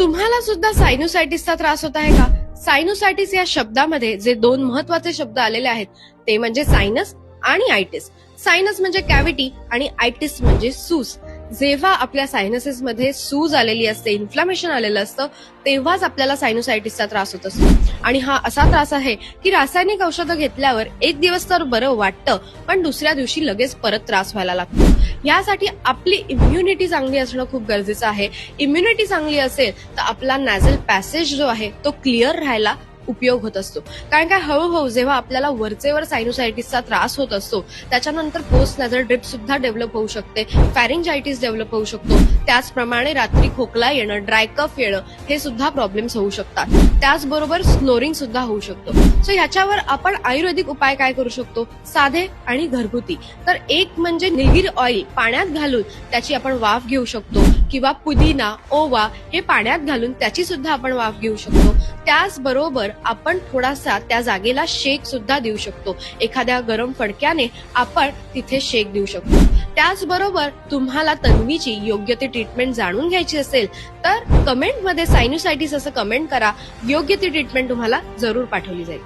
तुम्हाला सुद्धा सायनुसायटिसचा त्रास होत आहे का? सायनुसायटिस या शब्दामध्ये जे दोन महत्वाचे शब्द आलेले आहेत ते म्हणजे सायनस आणि आयटिस. सायनस म्हणजे कॅव्हिटी आणि आयटिस म्हणजे सूज. जेव्हा आपल्या सायनसेस मध्ये सूज आलेली असते, इन्फ्लामेशन आलेलं असतं, तेव्हाच आपल्याला सायनुसायटिसचा त्रास होत असतो. आणि हा असा त्रास आहे की रासायनिक औषधं घेतल्यावर एक दिवस तर बरं वाटतं, पण दुसऱ्या दिवशी लगेच परत त्रास व्हायला लागतो. यासाठी आपली इम्युनिटी चांगली असणं खूप गरजेचं आहे. इम्युनिटी चांगली असेल तर आपला नॅझल पॅसेज जो आहे तो क्लिअर राहायला उपयोग होत असतो. कारण काय हळूहळू जेव्हा आपल्याला वरचेवर सायनुसायटिसचा त्रास होत असतो, त्याच्यानंतर पोस्ट नॅझल ड्रिप सुद्धा डेव्हलप होऊ शकते, फॅरिंजायटिस डेव्हलप होऊ शकतो. त्याचप्रमाणे रात्री खोकला येणं, ड्राय कफ येणं हे सुद्धा प्रॉब्लेम्स होऊ शकतात. त्याचबरोबर स्नोरिंग सुद्धा होऊ शकतो. सो ह्याच्यावर आपण आयुर्वेदिक उपाय काय करू शकतो? साधे आणि घरगुती. तर एक म्हणजे निलगिरी ऑइल पाण्यात घालून त्याची आपण वाफ घेऊ शकतो, किंवा पुदिना, ओवा हे पाण्यात घालून त्याची सुद्धा आपण वाफ घेऊ शकतो. त्याचबरोबर आपण थोडासा त्या जागेला शेक सुद्धा देऊ शकतो. एखाद्या गरम फडक्याने आपण तिथे शेक देऊ शकतो. त्याचबरोबर तुम्हाला तन्वीची योग्य ती ट्रीटमेंट जाणून घ्यायची असेल तर कमेंटमध्ये सायनुसायटिस असं कमेंट करा. योग्य ती ट्रीटमेंट तुम्हाला जरूर पाठवली जाईल.